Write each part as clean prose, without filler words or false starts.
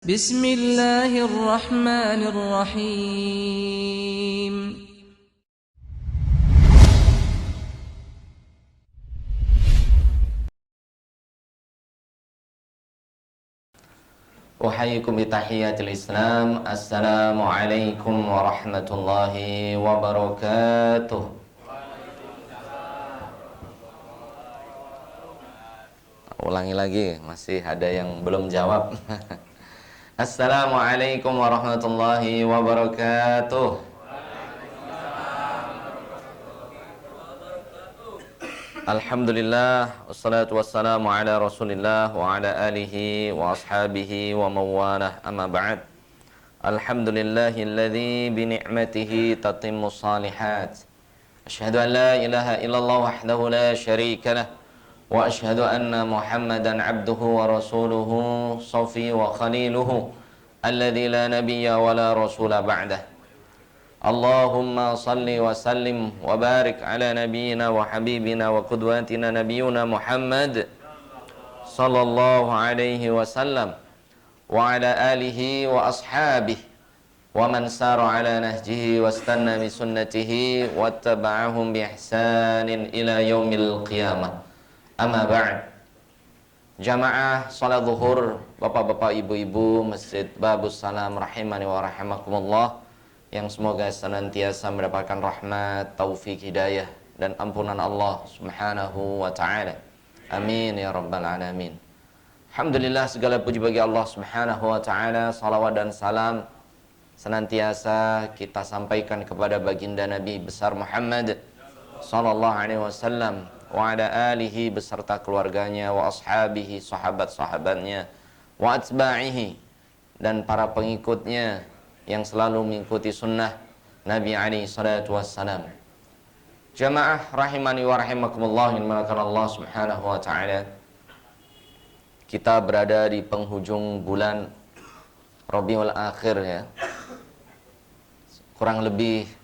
بسم الله الرحمن الرحيم. Uhayyikum bitahiyatil Islam. Assalamualaikum warahmatullahi wabarakatuh. Ulangi lagi, masih ada yang belum jawab. Assalamualaikum warahmatullahi wabarakatuh. Alhamdulillah, wassalatu wassalamu ala rasulillah wa ala alihi wa ashabihi wa mawalah, amma ba'd. Alhamdulillahilladzi bini'matihi tatimmu salihat. Asyhadu an la ilaha illallah wahdahu la syarika lah. Wa asyhadu anna Muhammadan abduhu wa rasuluhu safi wa khaliluhu alladzi la nabiyya wa la rasula ba'dah. Allahumma salli wa sallim wa barik ala nabiyyina wa habibina wa qudwatina nabiyyuna Muhammad sallallahu alaihi wasallam wa ala alihi wa ashabihi wa man sara ala nahjihi wastanna bi sunnatihi wattaba'ahum bi ihsanin ila yaumil qiyamah. Amma ba'd. Jamaah salat zuhur, bapak-bapak, ibu-ibu Masjid Babus Salam rahimani wa rahimakumullah, yang semoga senantiasa mendapatkan rahmat, taufik, hidayah dan ampunan Allah Subhanahu wa taala. Amin ya rabbal alamin. Alhamdulillah, segala puji bagi Allah Subhanahu wa taala. Salawat dan salam senantiasa kita sampaikan kepada baginda Nabi besar Muhammad sallallahu alaihi wasallam wa ala alihi beserta keluarganya, wa ashabihi, sahabat-sahabatnya, wa atba'ihi dan para pengikutnya yang selalu mengikuti sunnah Nabi alaihi salatu wassalam. Jamaah rahimani wa rahimakumullah, Allah Subhanahu wa taala. Kita berada di penghujung bulan Rabiul Akhir ya. Kurang lebih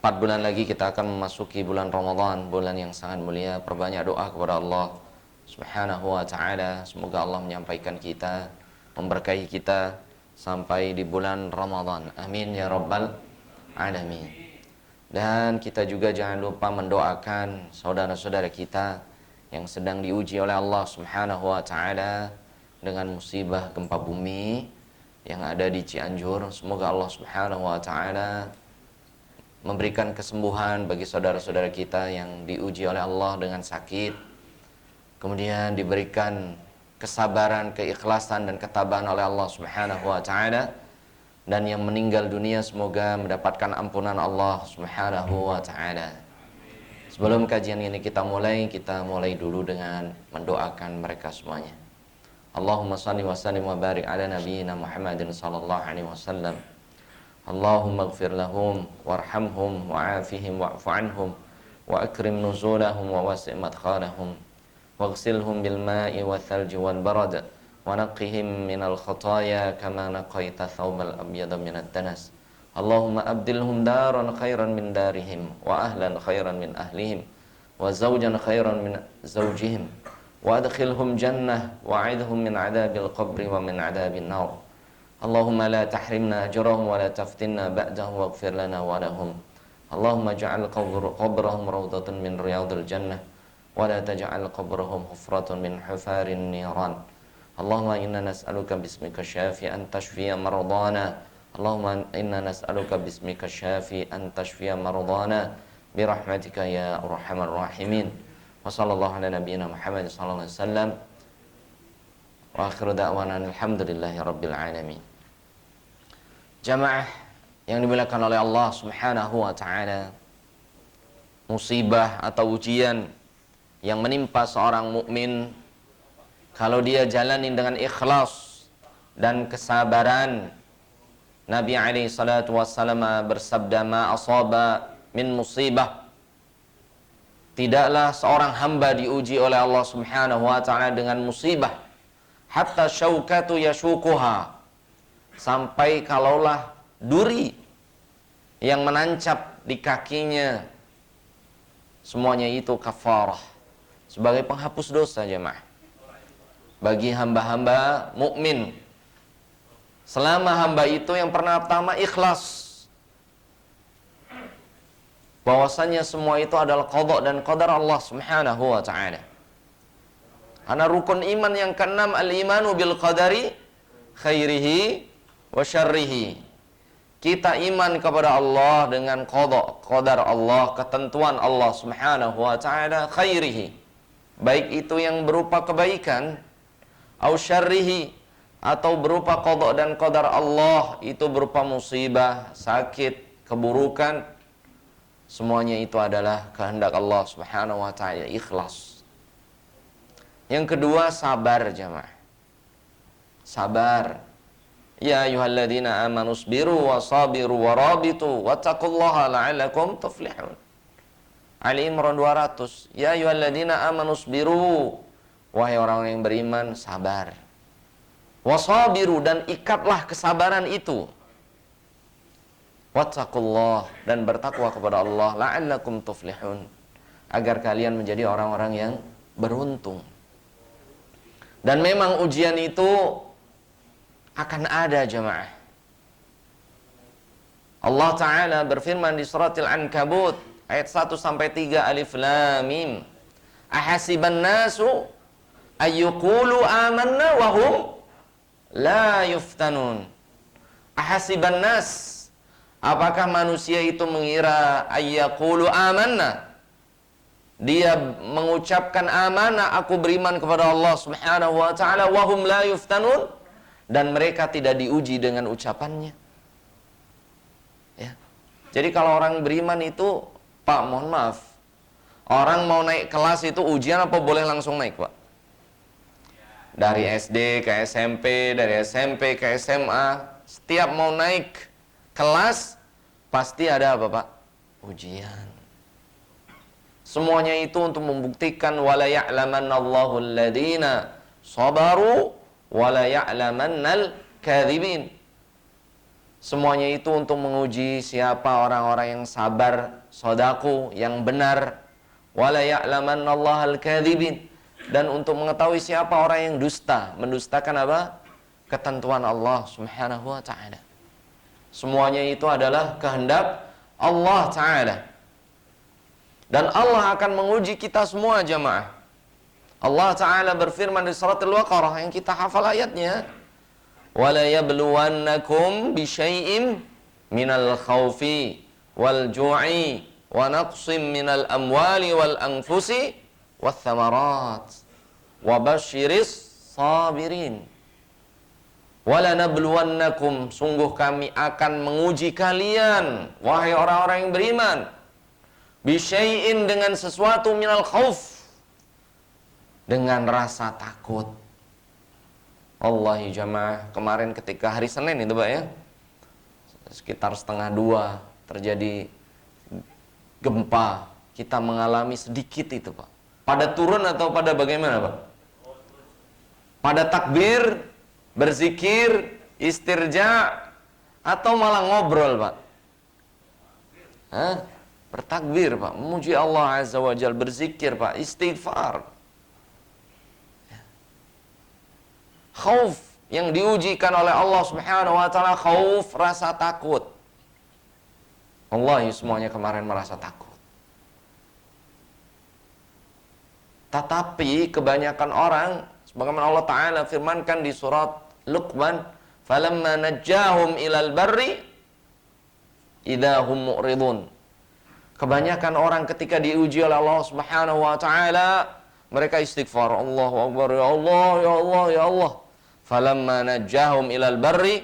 4 bulan lagi kita akan memasuki bulan Ramadan, bulan yang sangat mulia. Perbanyak doa kepada Allah Subhanahu wa taala, semoga Allah menyampaikan kita, memberkahi kita sampai di bulan Ramadan. Amin ya rabbal alamin. Dan kita juga jangan lupa mendoakan saudara-saudara kita yang sedang diuji oleh Allah Subhanahu wa taala dengan musibah gempa bumi yang ada di Cianjur. Semoga Allah Subhanahu wa taala memberikan kesembuhan bagi saudara-saudara kita yang diuji oleh Allah dengan sakit, kemudian diberikan kesabaran, keikhlasan dan ketabahan oleh Allah Subhanahu wa taala, dan yang meninggal dunia semoga mendapatkan ampunan Allah Subhanahu wa taala. Sebelum kajian ini kita mulai dulu dengan mendoakan mereka semuanya. Allahumma salli wa sallim wa barik ala nabiyyina Muhammadin sallallahu alaihi wasallam. Allahumma ighfir lahum warhamhum wa'afihim wa'fu anhum wa akrim nuzulahum wa wasi' madkhalahum waghsilhum bil ma'i wal thalji wal barad wa naqqihim minal khataaya kama naqaita thawbal abyada minad danas. Allahumma abdilhum daran khairan min darihim wa ahlan khairan min ahlihim wa zawjan khairan min zawjihim wa adkhilhum jannah wa a'idhum min adabil qabri wa min adabin nar. Allahumma la tahrimna ajrahum wa la taftinna ba'dahum waghfir lana wa lahum. Allahumma ja'al qabrahum rawdatan min riyadil jannah wa la taj'al qabrahum hufratan min hufarin niran. Allahumma inna nas'aluka bismika syafi an tashfiya maradana. Allahumma inna nas'aluka bismika syafi an tashfiya maradana bi rahmatika ya arhamar rahimin. Wa sallallahu ala nabiyyina Muhammad sallallahu alaihi wasallam. Wa akhiru da'wana alhamdulillahi rabbil alamin. Jamaah yang dimuliakan oleh Allah Subhanahu wa taala, musibah atau ujian yang menimpa seorang mukmin kalau dia jalanin dengan ikhlas dan kesabaran, Nabi alaihi salatu wassalam bersabda, ma asaba min musibah, tidaklah seorang hamba diuji oleh Allah Subhanahu wa taala dengan musibah hatta syaukatu yashukuha, sampai kalaulah duri yang menancap di kakinya semuanya itu kafarah, sebagai penghapus dosa. Jemaah, bagi hamba-hamba mukmin Selama hamba itu yang pertama ikhlas. Bahwasannya semua itu adalah qada dan qadar Allah Subhanahu wa taala. Karena rukun iman yang keenam al-imanu bil qadari khairihi wa syarrihi. Kita iman kepada Allah dengan qada, qadar Allah, ketentuan Allah Subhanahu wa taala khairihi. Baik itu yang berupa kebaikan au syarrihi, atau berupa qada dan qadar Allah itu berupa musibah, sakit, keburukan. Semuanya itu adalah kehendak Allah Subhanahu wa taala, ikhlas. Yang kedua, sabar jamaah. Sabar. Ya ayyuhalladzina amanu sabiru wasabiru warabitu wattaqullaha la'allakum tuflihun. Ali Imran 200. Ya ayyuhalladzina amanu sabiru, wahai orang yang beriman, sabar. Wasabiru, dan ikatlah kesabaran itu. Wattaqullah, dan bertakwa kepada Allah, la'allakum tuflihun, agar kalian menjadi orang-orang yang beruntung. Dan memang ujian itu akan ada jemaah. Allah Ta'ala berfirman di surat Al-Ankabut ayat 1 sampai 3, alif lam mim. Ahasiban nasu ayyuqulu amanna wa hum la yuftanun. Ahasiban nas, apakah manusia itu mengira ayyaqulu amanna, dia mengucapkan amanah, aku beriman kepada Allah Subhanahu wa taala, wa hum la yuftanun, dan mereka tidak diuji dengan ucapannya. Ya. Jadi kalau orang beriman itu, Pak, mohon maaf, orang mau naik kelas itu ujian apa boleh langsung naik, Pak? Dari SD ke SMP, dari SMP ke SMA, setiap mau naik kelas pasti ada apa, Pak? Ujian. Semuanya itu untuk membuktikan wala ya'lamannallahu alladhina sabaru wala ya'lamannal kadzibin. Semuanya itu untuk menguji siapa orang-orang yang sabar, sadaku, yang benar, wala ya'lamannallahal kadzibin, dan untuk mengetahui siapa orang yang dusta, mendustakan apa? Ketentuan Allah Subhanahu wa taala. Semuanya itu adalah kehendak Allah Ta'ala. Dan Allah akan menguji kita semua jamaah. Allah Ta'ala berfirman di surat Al-Baqarah yang kita hafal ayatnya. وَلَا يَبْلُوَنَّكُمْ بِشَيْءٍ مِنَ الْخَوْفِ وَالْجُوعِ وَنَقْصٍ مِنَ الْأَمْوَالِ وَالْأَنْفُسِ وَالثَّمَرَاتِ وَبَشِّرِ الصَّابِرِينَ. وَلَنَبْلُوَنَّكُمْ, sungguh kami akan menguji kalian, wahai orang-orang yang beriman, bisyai'in, dengan sesuatu, minal khauf, dengan rasa takut. Wallahi jamaah, kemarin ketika hari Senin itu Pak ya, sekitar 1:30 terjadi gempa, kita mengalami sedikit itu Pak. Pada turun atau pada bagaimana Pak? Pada takbir, berzikir, istirja, atau malah ngobrol Pak? Hah? Bertakbir Pak, memuji Allah Azza wa Jalla, berzikir Pak, istighfar. Khauf yang diujikan oleh Allah Subhanahu wa taala, khauf, rasa takut. Wallahi semuanya kemarin merasa takut. Tetapi kebanyakan orang, sebagaimana Allah Ta'ala firmankan di surat Luqman, falamma najjahum ilal barri idahum mu'ridun. Kebanyakan orang ketika diuji oleh Allah Subhanahu wa taala, mereka istighfar, Allahu Akbar, ya Allah, ya Allah, ya Allah. Falamma najjahum ilal barri,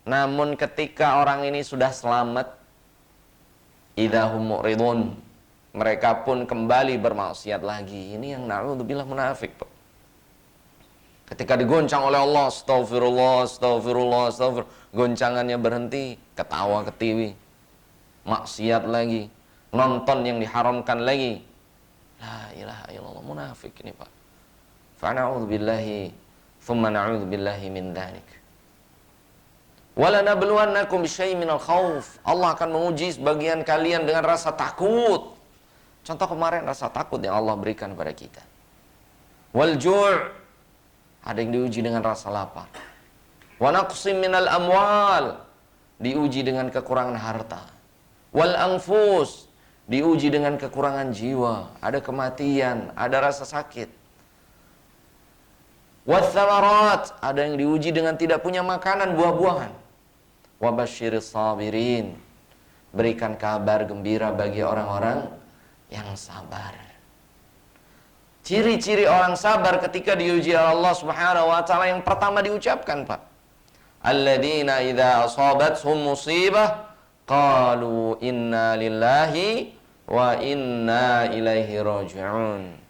namun ketika orang ini sudah selamat, idahum mu'ridun, mereka pun kembali bermaksiat lagi. Ini yang na'udzubillah munafik, Pak. Ketika digoncang oleh Allah, astagfirullah, astagfirullah, astagfirullah, goncangannya berhenti, ketawa ketiwi, maksiat lagi, nonton yang diharamkan lagi. La ilaha illallah, munafik ini Pak. Fa'na'udzubillahi thumma na'udzubillahi min dhalik. Wala nabluwannakum bisyai'in minal khauf. Allah akan menguji sebagian kalian dengan rasa takut. Contoh kemarin rasa takut yang Allah berikan kepada kita. Wal ju', ada yang diuji dengan rasa lapar. Wa naqsim minal amwal, diuji dengan kekurangan harta. Wal anfus, diuji dengan kekurangan jiwa, ada kematian, ada rasa sakit. Wath thamarat, ada yang diuji dengan tidak punya makanan, buah-buahan. Wa basyiris sabirin, berikan kabar gembira bagi orang-orang yang sabar. Ciri-ciri orang sabar ketika diuji Allah Subhanahu wa taala yang pertama diucapkan, Pak. Alladzina idza asabathum musibah qalu inna lillahi wa inna ilaihi raji'un.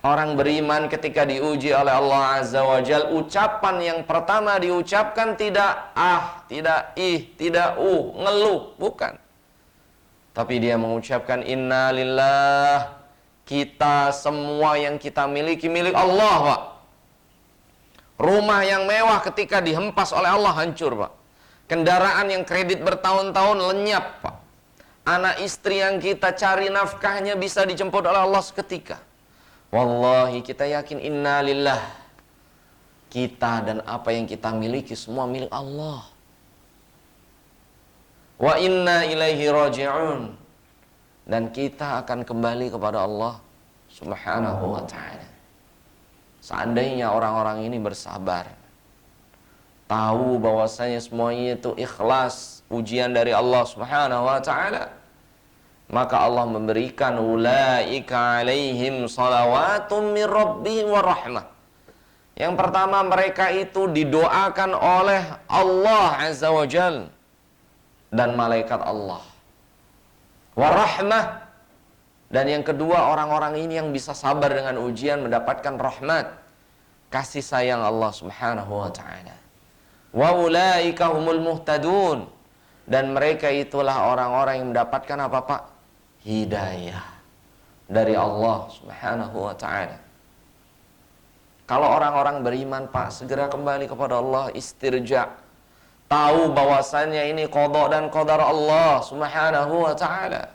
Orang beriman ketika diuji oleh Allah Azza wa Jal, ucapan yang pertama diucapkan tidak tidak tidak ngeluh, bukan. Tapi dia mengucapkan inna lillah, kita semua yang kita miliki milik Allah, Pak. Rumah yang mewah ketika dihempas oleh Allah hancur, Pak. Kendaraan yang kredit bertahun-tahun lenyap, Pak. Anak istri yang kita cari nafkahnya bisa dijemput oleh Allah seketika. Wallahi kita yakin inna lillah, kita dan apa yang kita miliki semua milik Allah. Wa inna ilaihi raji'un, dan kita akan kembali kepada Allah Subhanahu wa ta'ala. Seandainya orang-orang ini bersabar, tahu bahwasanya semuanya itu ikhlas, ujian dari Allah Subhanahu wa ta'ala, maka Allah memberikan ulaika alaihim salawatum min rabbihim wa rahmah. Yang pertama, mereka itu didoakan oleh Allah Azza wa Jal dan malaikat Allah. Wa rahmah. Dan yang kedua, orang-orang ini yang bisa sabar dengan ujian mendapatkan rahmat, kasih sayang Allah Subhanahu wa ta'ala. Wa ulaika humul muhtadun, dan mereka itulah orang-orang yang mendapatkan apa, Pak? Hidayah dari Allah Subhanahu wa ta'ala. Kalau orang-orang beriman, Pak, segera kembali kepada Allah, istirja, tahu bahwasannya ini qada dan qadar Allah Subhanahu wa ta'ala.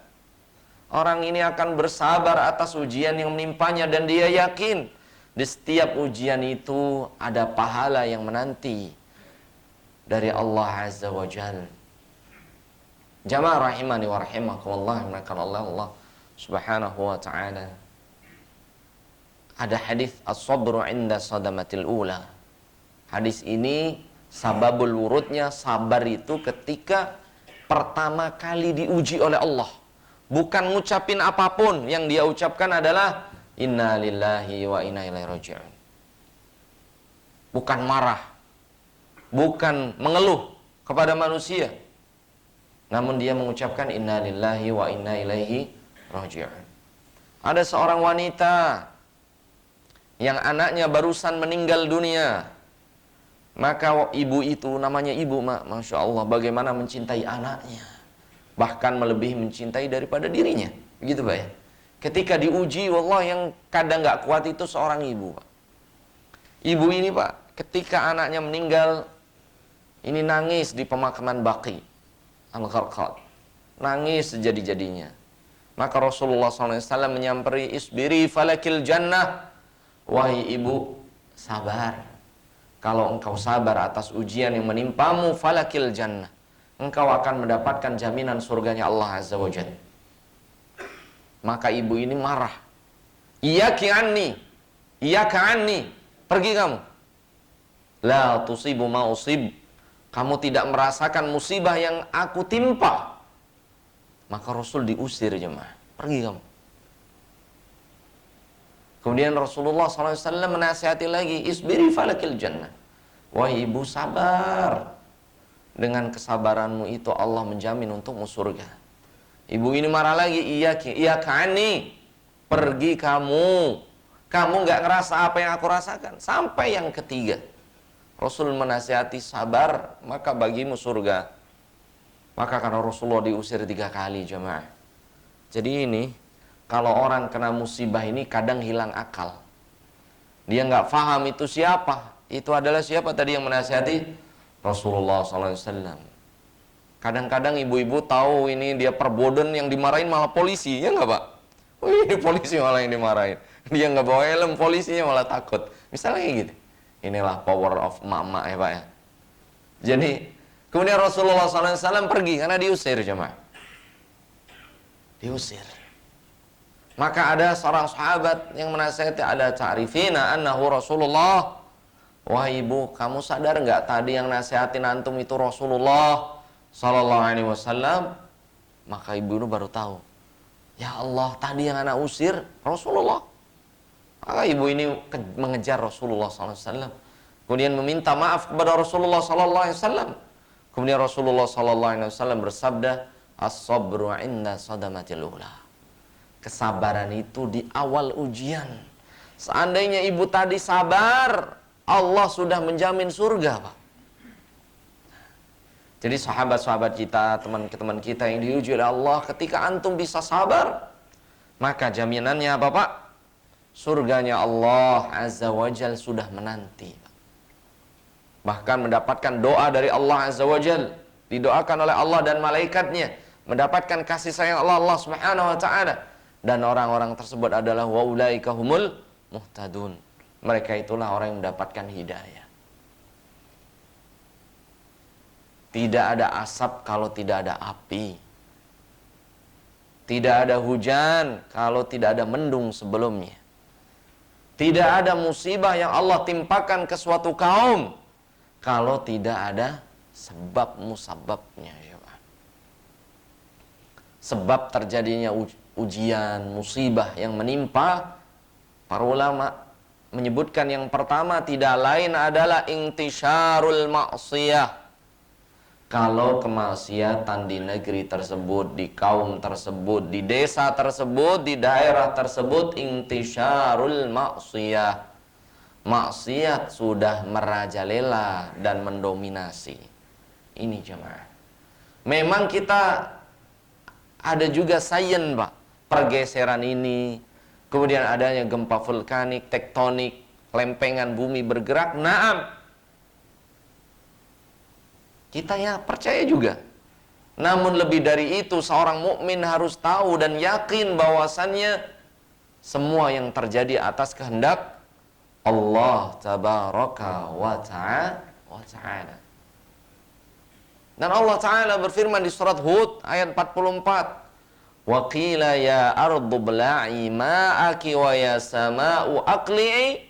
Orang ini akan bersabar atas ujian yang menimpanya, dan dia yakin di setiap ujian itu ada pahala yang menanti dari Allah Azza wa Jalla. Jamaah rahimani wa rahimakumullah, Allah Subhanahu wa ta'ala. Ada hadis as-sabru inda sadamatil ula. Hadis ini sababul wurudnya, sabar itu ketika pertama kali diuji oleh Allah. Bukan ngucapin apapun, yang dia ucapkan adalah inna lillahi wa inna ilaihi raji'un. Bukan marah, bukan mengeluh kepada manusia, namun dia mengucapkan inna lillahi wa inna ilaihi raji'un. Ada seorang wanita yang anaknya barusan meninggal dunia, maka ibu itu, namanya ibu, Masya Allah, bagaimana mencintai anaknya, bahkan melebihi mencintai daripada dirinya. Begitu, Pak ya. Ketika diuji, wallah, yang kadang nggak kuat itu seorang ibu, Pak. Ibu ini, Pak, ketika anaknya meninggal, ini nangis di pemakaman Baqi Al-Gharqad, nangis sejadi-jadinya. Maka Rasulullah SAW menyamperi, isbiri falakil jannah, wahai ibu, sabar. Kalau engkau sabar atas ujian yang menimpamu, falakil jannah, engkau akan mendapatkan jaminan surganya Allah Azza wa Jalla. Maka ibu ini marah. Iyaki anni, iyaka anni, pergi kamu. La tusibu ma usib, kamu tidak merasakan musibah yang aku timpa. Maka Rasul diusir, jemaah, pergi kamu. Kemudian Rasulullah SAW menasihati lagi, isbiri falakil jannah, wahai ibu, sabar. Dengan kesabaranmu itu Allah menjamin untukmu surga. Ibu ini marah lagi, iya kani, pergi kamu. Kamu nggak ngerasa apa yang aku rasakan. Sampai yang ketiga, Rasul menasihati, sabar, maka bagimu surga. Maka karena Rasulullah diusir 3 kali, jemaah. Jadi ini, kalau orang kena musibah ini kadang hilang akal. Dia nggak paham itu siapa. Itu adalah siapa tadi yang menasihati? Rasulullah SAW. Kadang-kadang ibu-ibu tahu ini dia perboden, yang dimarahin malah polisi, ya nggak, Pak? Ini polisi malah yang dimarahin. Dia nggak bawa helm, polisinya malah takut. Misalnya kayak gitu. Inilah power of emak-emak ya Pak ya. Jadi kemudian Rasulullah SAW pergi karena diusir jemaah. Diusir. Maka ada seorang sahabat yang menasihati, ada ta'rifina annahu Rasulullah. Wahai ibu, kamu sadar nggak tadi yang nasihatin antum itu Rasulullah Sallallahu Alaihi Wasallam? Maka ibu itu baru tahu. Ya Allah, tadi yang anak usir Rasulullah. Maka ibu ini mengejar Rasulullah Sallallahu Alaihi Wasallam. Kemudian meminta maaf kepada Rasulullah Sallallahu Alaihi Wasallam. Kemudian Rasulullah Sallallahu Alaihi Wasallam bersabda, as-sabru inda sadamatil ula. Kesabaran itu di awal ujian. Seandainya ibu tadi sabar, Allah sudah menjamin surga, Pak. Jadi sahabat-sahabat kita, teman-teman kita yang diuji oleh Allah, ketika antum bisa sabar, maka jaminannya apa, Pak? Surganya Allah Azza wa Jal sudah menanti, Pak. Bahkan mendapatkan doa dari Allah Azza wa Jal, didoakan oleh Allah dan malaikatnya, mendapatkan kasih sayang Allah Subhanahu wa ta'ala. Dan orang-orang tersebut adalah wa ulaika humul muhtadun. Mereka itulah orang yang mendapatkan hidayah. Tidak ada asap kalau tidak ada api. Tidak ada hujan kalau tidak ada mendung sebelumnya. Tidak ada musibah yang Allah timpakan ke suatu kaum kalau tidak ada sebab musababnya. Sebab terjadinya ujian, musibah yang menimpa, para ulama menyebutkan yang pertama tidak lain adalah intisyarul ma'siyah. Kalau kemaksiatan di negeri tersebut, di kaum tersebut, di desa tersebut, di daerah tersebut, intisyarul ma'siyah. Maksiat sudah merajalela dan mendominasi. Ini jemaah. Memang kita ada juga sains, Pak. Pergeseran ini, kemudian adanya gempa vulkanik, tektonik, lempengan bumi bergerak. Naam. Kita ya percaya juga. Namun lebih dari itu, seorang mukmin harus tahu dan yakin bahwasannya semua yang terjadi atas kehendak Allah tabaraka wa ta'ala. Dan Allah Ta'ala berfirman di surat Hud ayat 44. Wa qila ya ardu bla'i ma'aki wa ya sama'u aqli'i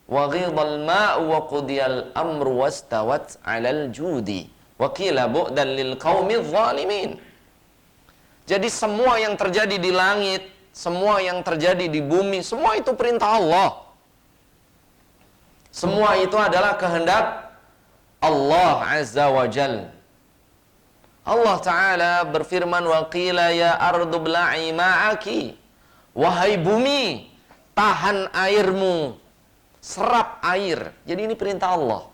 wa ghidhal ma'u wa qudiyal amru wastawat 'alal judi wa qila bu'dan lil qaumidh zalimin. Jadi semua yang terjadi di langit, semua yang terjadi di bumi, semua itu perintah Allah. Semua itu adalah kehendak Allah Azza wa Jalla. Allah Ta'ala berfirman, wa qila ya ardu bla'i ma'aki. Wahai bumi, tahan airmu, serap air. Jadi ini perintah Allah.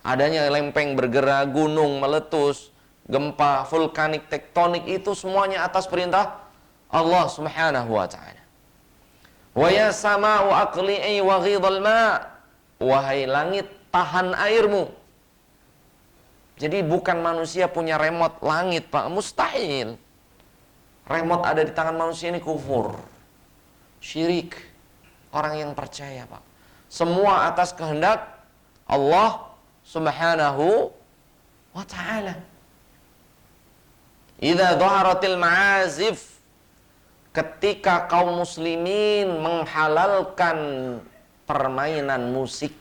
Adanya lempeng bergerak, gunung meletus, gempa, vulkanik, tektonik, itu semuanya atas perintah Allah Subhanahu wa Ta'ala. Wa ya sama'u aqli'i wa ghidhal ma'. Wahai langit, tahan airmu. Jadi bukan manusia punya remote langit, Pak. Mustahil. Remote ada di tangan manusia ini kufur. Syirik. Orang yang percaya, Pak. Semua atas kehendak Allah Subhanahu wa ta'ala. Idza dhaharatil ma'azif. Ketika kaum muslimin menghalalkan permainan musik,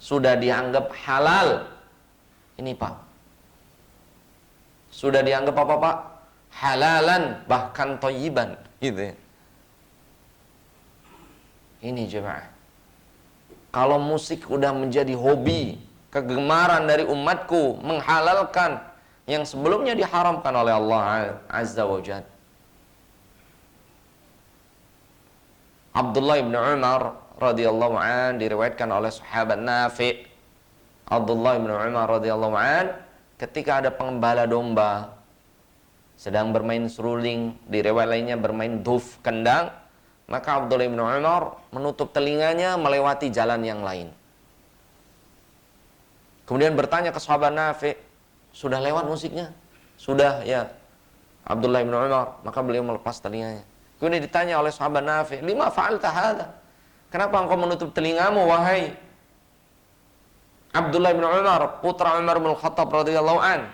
sudah dianggap halal. Ini Pak, sudah dianggap apa Pak? Halalan, bahkan thayyiban, gitu ya. Ini jemaah, kalau musik udah menjadi hobi, kegemaran dari umatku, menghalalkan yang sebelumnya diharamkan oleh Allah Azza wa Jalla. Abdullah bin Umar radhiyallahu an diriwayatkan oleh sahabat Nafi'. Abdullah bin Umar radhiyallahu an ketika ada pengembala domba sedang bermain seruling, di riwayat lainnya bermain duf, kendang, maka Abdullah bin Umar menutup telinganya melewati jalan yang lain. Kemudian bertanya ke sahabat Nafi', sudah lewat musiknya? Sudah ya Abdullah bin Umar. Maka beliau melepas telinganya. Kemudian ditanya oleh sahabat Nafi', lima fa'alta hadza? Kenapa engkau menutup telingamu wahai Abdullah bin Umar, putra Umar bin Khattab radhiyallahu an.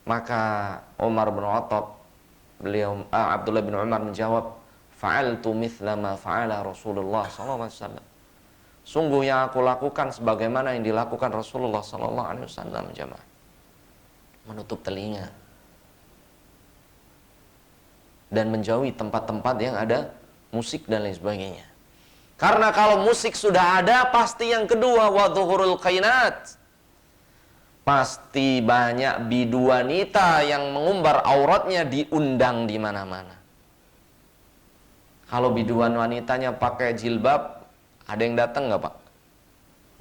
Maka Umar bin Khattab, Abdullah bin Umar menjawab, fa'altu mithla ma fa'ala Rasulullah sallallahu alaihi wasallam. Sungguh yang aku lakukan sebagaimana yang dilakukan Rasulullah sallallahu alaihi wasallam. Jamaah, menutup telinga dan menjauhi tempat-tempat yang ada musik dan lain sebagainya. Karena kalau musik sudah ada, pasti yang kedua, wa dhuhurul qainat, pasti banyak bidu wanita yang mengumbar auratnya diundang di mana-mana. Kalau biduan wanitanya pakai jilbab, ada yang datang nggak Pak?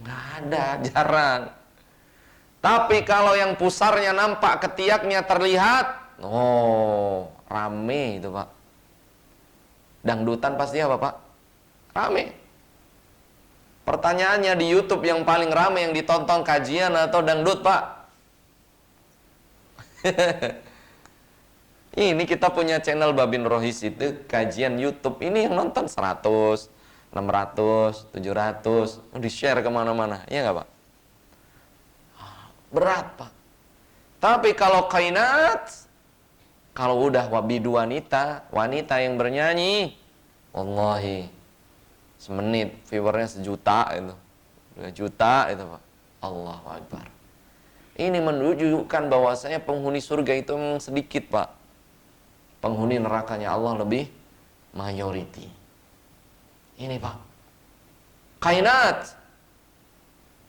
Nggak ada, jarang. Tapi kalau yang pusarnya nampak, ketiaknya terlihat, oh, rame itu Pak. Dangdutan pasti apa Pak? Rame. Pertanyaannya, di YouTube yang paling rame yang ditonton kajian atau dangdut Pak? Ini kita punya channel Babin Rohis itu kajian YouTube. Ini yang nonton 100, 600, 700, di-share kemana-mana. Iya nggak Pak? Berat Pak. Tapi kalau kainat, kalau udah wabidu wanita yang bernyanyi, wallahi, semenit viewernya 1 juta itu, 2 juta itu Pak. Allahu Akbar. Ini menunjukkan bahwasanya penghuni surga itu memang sedikit Pak. Penghuni nerakanya Allah lebih mayoriti. Ini Pak, kainat.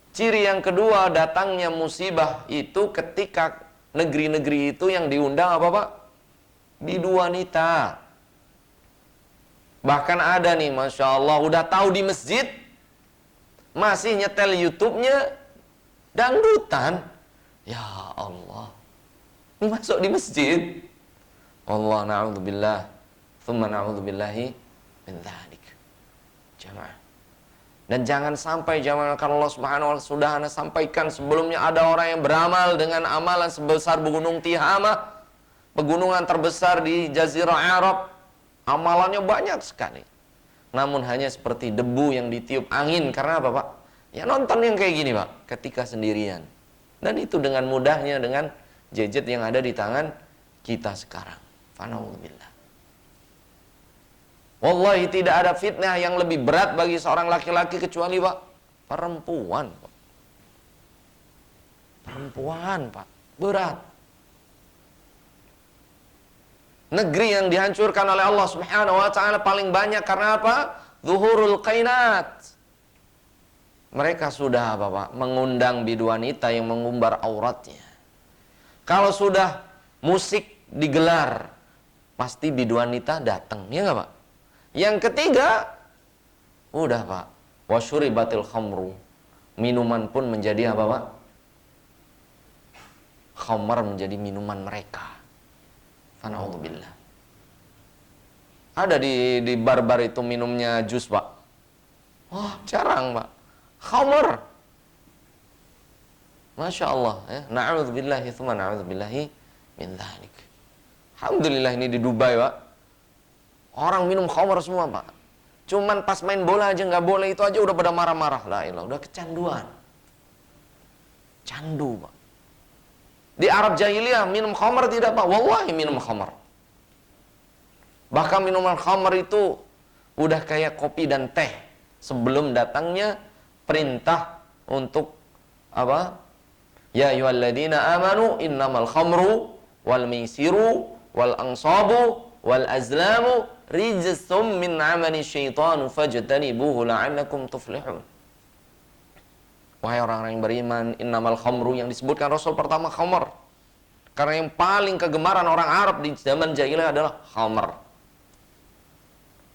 Ciri yang kedua datangnya musibah itu ketika negeri-negeri itu yang diundang apa Pak? Bidu wanita. Bahkan ada nih, Masya Allah, udah tahu di masjid masih nyetel YouTube-nya dangdutan. Ya Allah, ini masuk di masjid. Allah, na'udzubillah, thumma na'udzubillahi min dzalik. Jamaah. Dan jangan sampai, jamaah, kalau Allah Subhanahu wa ta'ala sudah Anda sampaikan sebelumnya, ada orang yang beramal dengan amalan sebesar Gunung Tihamah, pegunungan terbesar di Jazirah Arab. Amalannya banyak sekali, namun hanya seperti debu yang ditiup angin. Karena apa Pak? Ya nonton yang kayak gini Pak, ketika sendirian. Dan itu dengan mudahnya dengan gadget yang ada di tangan kita sekarang. Fana'udzubillah. Wallahi tidak ada fitnah yang lebih berat bagi seorang laki-laki kecuali Pak, perempuan Pak. Perempuan Pak, berat. Negeri yang dihancurkan oleh Allah Subhanahu wa ta'ala paling banyak karena apa? Zuhurul qainat. Mereka sudah apa Pak? Mengundang bidu wanita yang mengumbar auratnya. Kalau sudah musik digelar, pasti bidu wanita datang, ya nggak Pak? Yang ketiga, udah Pak, wasyuribatil khamru. Minuman pun menjadi apa Pak? Khamar menjadi minuman mereka. Fana'udzubillah. Ada di bar-bar itu minumnya jus Pak. Wah, jarang Pak. Khamar. Masya Allah ya. Na'udzubillahi thumma na'udzubillahi min dzalik. Alhamdulillah ini di Dubai Pak, orang minum khamar semua Pak. Cuman pas main bola aja nggak boleh, itu aja udah pada marah-marah. La ilah, udah kecanduan. Candu Pak. Di Arab jahiliyah minum khamar tidak Pak? Wallahi minum khamar. Bahkan minuman khamar itu udah kayak kopi dan teh sebelum datangnya perintah untuk apa? Ya ayyuhalladzina amanu innamal khamru wal maisiru wal ansabu wal azlamu rijsum min amali syaitan fajtanibuhu la'allakum tuflihun. Wahai orang-orang yang beriman, innamal khamru, yang disebutkan Rasul pertama khamar. Karena yang paling kegemaran orang Arab di zaman jahiliyah adalah khamar.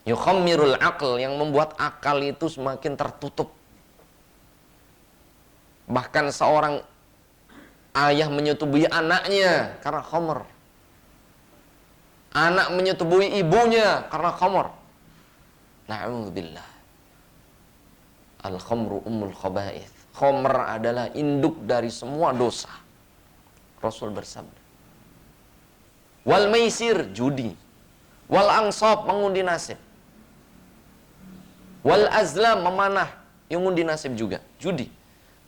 Yukhammirul aql, yang membuat akal itu semakin tertutup. Bahkan seorang ayah menyetubui anaknya karena khamar. Anak menyetubui ibunya karena khamar. Na'udzubillah. Al-khamru ummul khaba'ith. Khamr adalah induk dari semua dosa. Rasul bersabda. Wal maisir, judi. Wal ansab, mengundi nasib. Wal azlam, memanah, yang mengundi nasib juga, judi.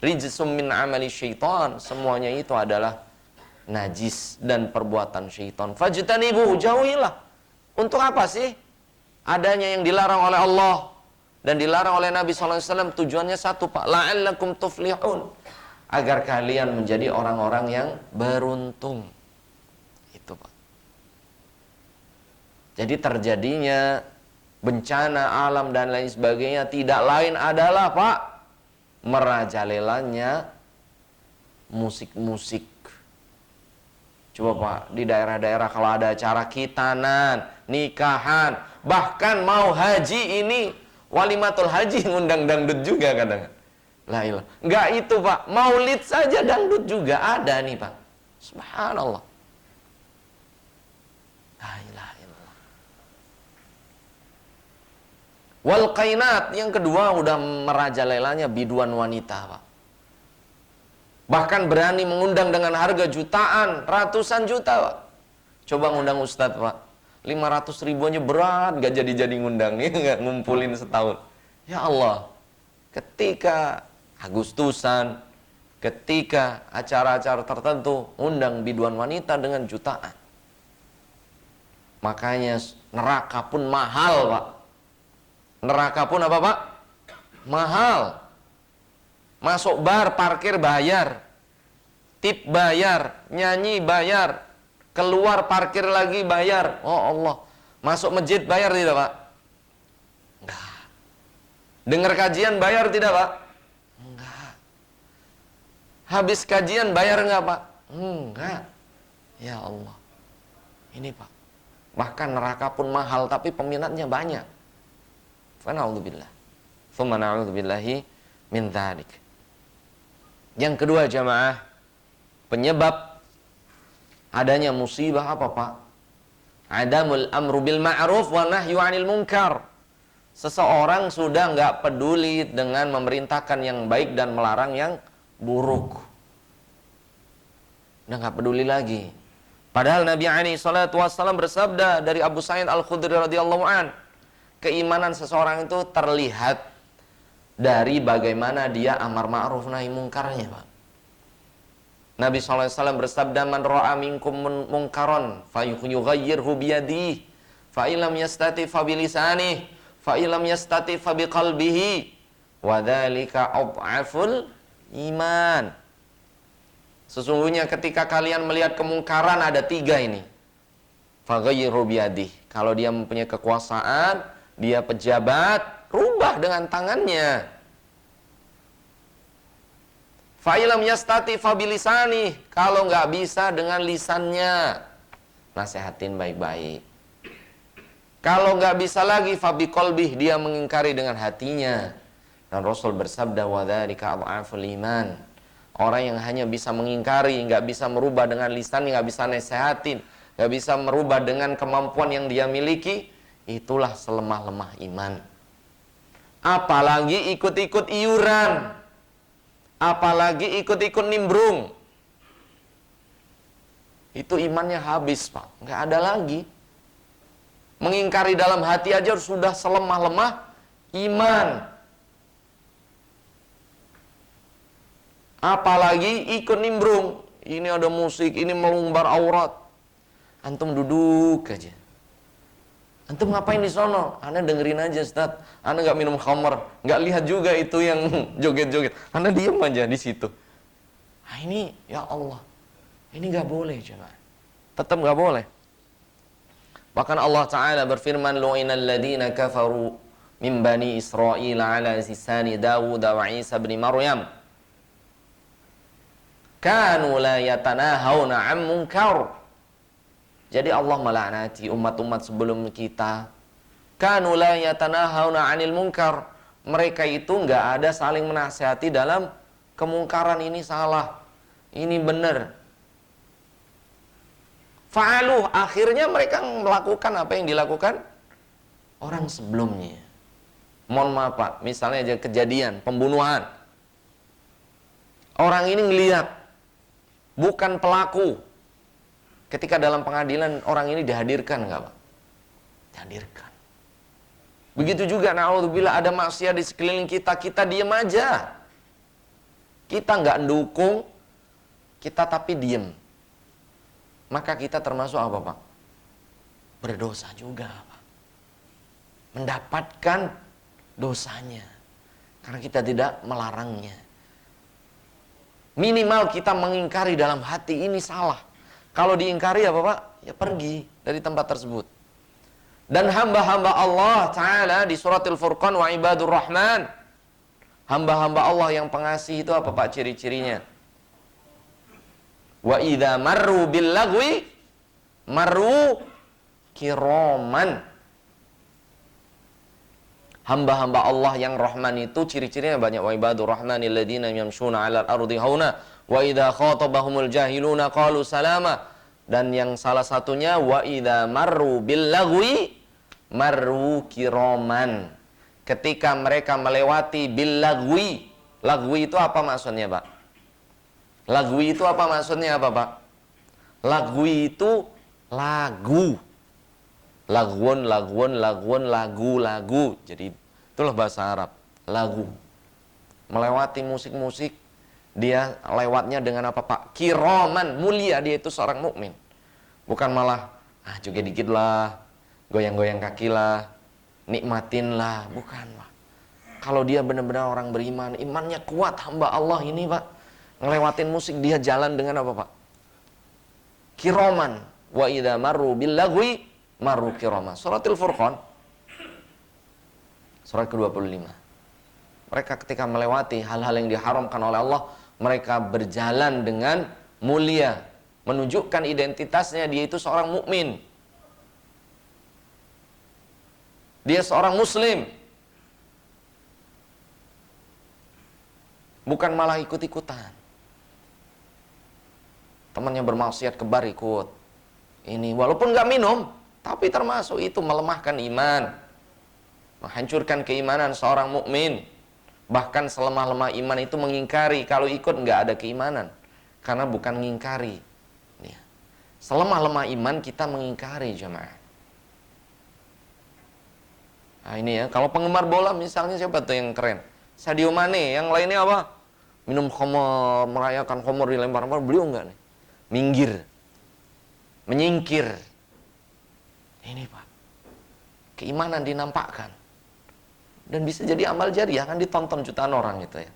rijsum min amali syaitan, semuanya itu adalah najis dan perbuatan syaitan. Fajtanibuhu, jauhilah. Untuk apa sih adanya yang dilarang oleh Allah dan dilarang oleh Nabi SAW? Tujuannya satu, Pak, la'allakum tuflihun, agar kalian menjadi orang-orang yang beruntung. Itu, Pak. Jadi terjadinya bencana alam dan lain sebagainya tidak lain adalah, Pak, merajalelanya musik-musik. Coba, Pak, di daerah-daerah kalau ada acara khitanan, nikahan, bahkan mau haji ini, walimatul haji ngundang dangdut juga kadang. La ilah. Enggak itu, Pak, maulid saja dangdut juga ada nih, Pak. Subhanallah. La ilaha illallah. Wal qainat, yang kedua udah merajalelanya biduan wanita, Pak. Bahkan berani mengundang dengan harga jutaan, ratusan juta, Pak. Coba ngundang Ustadz, Pak. 500 ribu aja berat, gak jadi-jadi ngundang. Nih, gak ngumpulin setahun. Ya Allah, ketika Agustusan, ketika acara-acara tertentu, undang biduan wanita dengan jutaan. Makanya neraka pun mahal, Pak. Neraka pun apa, Pak? Mahal. Masuk bar, parkir bayar, tip bayar, nyanyi bayar, keluar parkir lagi bayar. Oh Allah. Masuk masjid bayar tidak, Pak? Enggak. Dengar kajian bayar tidak, Pak? Enggak. Habis kajian bayar enggak, Pak? Enggak. Ya Allah. Ini, Pak. Bahkan neraka pun mahal tapi peminatnya banyak. Fa na'udzubillah. Tsumma na'udzubillahi min dzalik. Yang kedua, jamaah, penyebab adanya musibah apa, Pak? Adamul amru bil ma'ruf wa nahyu 'anil munkar. Seseorang sudah nggak peduli dengan memerintahkan yang baik dan melarang yang buruk. Udah nggak peduli lagi. Padahal Nabi alaihi salatu wassalam bersabda dari Abu Sa'id Al-Khudri radhiyallahu an, keimanan seseorang itu terlihat dari bagaimana dia amar ma'ruf nahi mungkarnya, Pak. Nabi SAW bersabda, man ra'a minkum munkaron fayughayyirhu biyadihi fa illam yastati fa bilisanihi fa illam yastati fa biqalbihi wa dzalika adhaful iman. Sesungguhnya ketika kalian melihat kemungkaran ada 3 ini. Faghayyirhu biyadihi. Kalau dia mempunyai kekuasaan, dia pejabat, rubah dengan tangannya. Fa'ilam yastati fabilisani, kalau nggak bisa dengan lisannya, nasehatin baik-baik. Kalau nggak bisa lagi fabiqalbih, dia mengingkari dengan hatinya. Dan Rasul bersabda, wadzalika adhaful iman. Orang yang hanya bisa mengingkari, nggak bisa merubah dengan lisan, nggak bisa nasehatin, nggak bisa merubah dengan kemampuan yang dia miliki, itulah selemah-lemah iman. Apalagi ikut-ikut iuran, apalagi ikut-ikut nimbrung, itu imannya habis, Pak. Nggak ada lagi. Mengingkari dalam hati aja sudah selemah-lemah iman. Apalagi ikut nimbrung. Ini ada musik, ini melumbar aurat. Antum duduk aja. Antum ngapain di sono? Anda dengerin aja, Ustaz. Anda nggak minum khamar, nggak lihat juga itu yang joget-joget. Anda diam aja di situ. Nah, ini ya Allah, ini nggak boleh, jemaah. Tetap nggak boleh. Bahkan Allah Taala berfirman, lu'inal ladzina kafaru min bani Israil ala lisani Dawud wa Isa bin Maryam. Kanu la yatanahawna 'an munkar. Jadi Allah melaknati umat-umat sebelum kita. Kanu la yatanahawna 'anil munkar. Mereka itu enggak ada saling menasihati dalam kemungkaran, ini salah, ini benar. Fa'aluh, akhirnya mereka melakukan apa yang dilakukan orang sebelumnya. Mohon maaf, Pak, misalnya aja kejadian pembunuhan. Orang ini ngelihat bukan pelaku. Ketika dalam pengadilan orang ini dihadirkan enggak, Pak? Dihadirkan. Begitu juga na'udzubillah ada maksiat di sekeliling kita, kita diam aja. kita nggak dukung, kita tapi diem, maka kita termasuk apa Pak? Berdosa juga Pak. Mendapatkan dosanya, karena kita tidak melarangnya. Minimal kita mengingkari dalam hati ini salah. Kalau diingkari apa Pak? Ya pergi dari tempat tersebut. Dan hamba-hamba Allah Ta'ala di surat Al-Furqan, wa ibadur rahman, hamba-hamba Allah yang pengasih itu apa Pak ciri-cirinya? Wa idza marru bil lagwi marru kiraman. Hamba-hamba Allah yang rahman itu ciri-cirinya banyak. Wa ibadur rahmanil ladzina yamshuna 'alal ardi hauna wa idza khatabahumul jahiluna qalu salama. Dan yang salah satunya wa idza marru bil lagwi marru kiraman. Ketika mereka melewati bil lagwi. Lagwi itu apa maksudnya, Pak? Lagwi itu apa maksudnya apa, Pak? Lagwi itu lagu. Lagun, lagu. Jadi itulah bahasa Arab, lagu. Melewati musik-musik, dia lewatnya dengan apa, Pak? Kiraman, mulia, dia itu seorang mukmin. Bukan malah juga dikit lah, goyang-goyang kaki lah, nikmatin lah, bukan, Pak. Kalau dia benar-benar orang beriman, imannya kuat, hamba Allah ini, Pak, ngelewatin musik, dia jalan dengan apa, Pak? Kiraman. Wa idza marru bil lagwi marru kirama. Surat Al-Furqan surat ke-25. Mereka ketika melewati hal-hal yang diharamkan oleh Allah, mereka berjalan dengan mulia, menunjukkan identitasnya dia itu seorang mukmin. Dia seorang muslim. Bukan malah ikut-ikutan. Temannya bermaksiat kebar ikut. Ini walaupun nggak minum, tapi termasuk itu melemahkan iman, menghancurkan keimanan seorang mukmin. Bahkan selemah-lemah iman itu mengingkari kalau ikut nggak ada keimanan, karena bukan mengingkari. Selemah-lemah iman kita mengingkari, jemaah. Nah ini ya, kalau penggemar bola misalnya siapa tuh yang keren? Sadio Mane, yang lainnya apa? Minum khamar, merayakan khamar, dilempar-lempar, beliau enggak nih. Minggir, menyingkir. Ini Pak, keimanan dinampakkan. Dan bisa jadi amal jariah, kan ditonton jutaan orang gitu ya.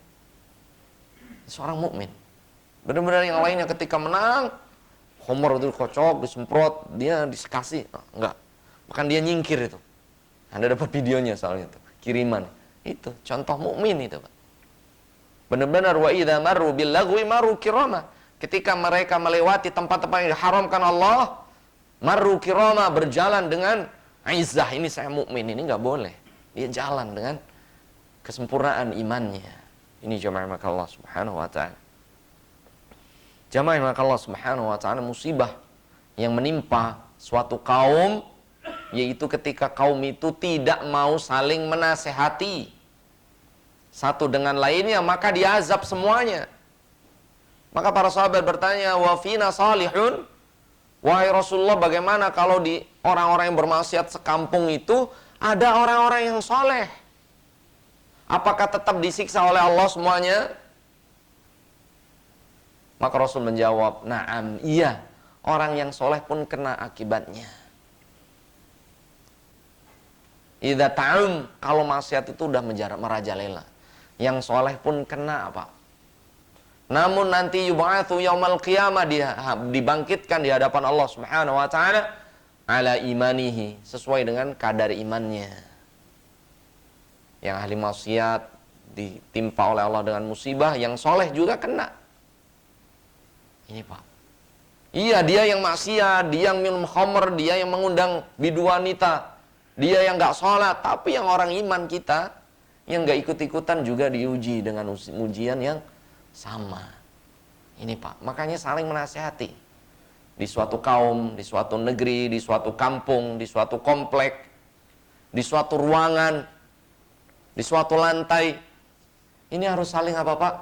Seorang mukmin. Benar-benar yang lainnya ketika menang, khamar itu kocok, disemprot, dia disekasi. Enggak, bahkan dia nyingkir itu. Anda dapat videonya soalnya itu, kiriman. Itu contoh mukmin itu, Pak. Benar-benar wa idza marru bil lagwi marru kirama. Ketika mereka melewati tempat-tempat yang diharamkan Allah, marru kirama, berjalan dengan izzah. Ini saya mukmin, ini enggak boleh. Dia jalan dengan kesempurnaan imannya. Ini jamaah maka Allah Subhanahu wa taala. Jamaah maka Allah Subhanahu wa taala, musibah yang menimpa suatu kaum, yaitu ketika kaum itu tidak mau saling menasehati satu dengan lainnya, maka diazab semuanya. Maka para sahabat bertanya, wa fina salihun, wahai Rasulullah, bagaimana kalau di orang-orang yang bermaksiat sekampung itu ada orang-orang yang soleh? Apakah tetap disiksa oleh Allah semuanya? Maka Rasul menjawab, na'am, iya, orang yang soleh pun kena akibatnya. Idza ta'um, kalau maksiat itu udah merajalela, yang soleh pun kena apa? Namun nanti yub'atsu yaumal qiyamah, dia dibangkitkan di hadapan Allah Subhanahu wa taala ala imanihi, sesuai dengan kadar imannya. Yang ahli maksiat ditimpa oleh Allah dengan musibah, yang soleh juga kena. Ini Pak. Iya, dia yang maksiat, dia yang minum khamr, dia yang mengundang bidu wanita, dia yang nggak sholat, tapi yang orang iman kita yang nggak ikut-ikutan juga diuji dengan ujian yang sama. Ini Pak, makanya saling menasihati. Di suatu kaum, di suatu negeri, di suatu kampung, di suatu komplek, di suatu ruangan, di suatu lantai. Ini harus saling apa Pak?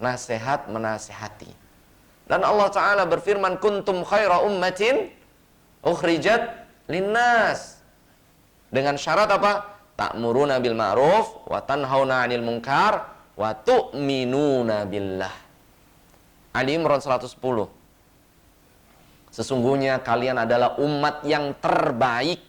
Nasihat menasihati. Dan Allah Ta'ala berfirman, kuntum khaira ummatin ukhrijat linnas. Dengan syarat apa? Ta'muruna bil ma'ruf wa tanhauna 'anil munkar wa tu'minuna billah. Ali Imran 110. Sesungguhnya kalian adalah umat yang terbaik.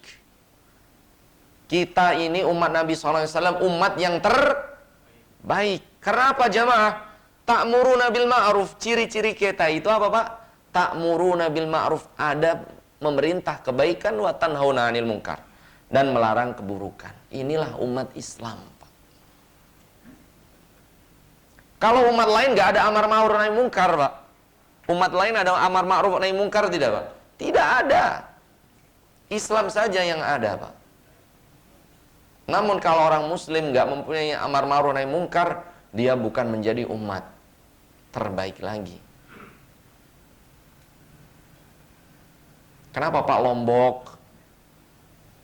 Kita ini umat Nabi SAW, umat yang terbaik. Kenapa jamaah? Ta'muruna bil ma'ruf. Ciri-ciri kita itu apa Pak? Ta'muruna bil ma'ruf. Ada memerintah kebaikan, wa tanhauna 'anil munkar. Dan melarang keburukan. Inilah umat Islam Pak. Kalau umat lain gak ada amar ma'ruf nahi munkar Pak. Umat lain ada amar ma'ruf nahi munkar tidak Pak? Tidak ada. Islam saja yang ada Pak. Namun kalau orang muslim gak mempunyai amar ma'ruf nahi munkar, dia bukan menjadi umat terbaik lagi. Kenapa Pak Lombok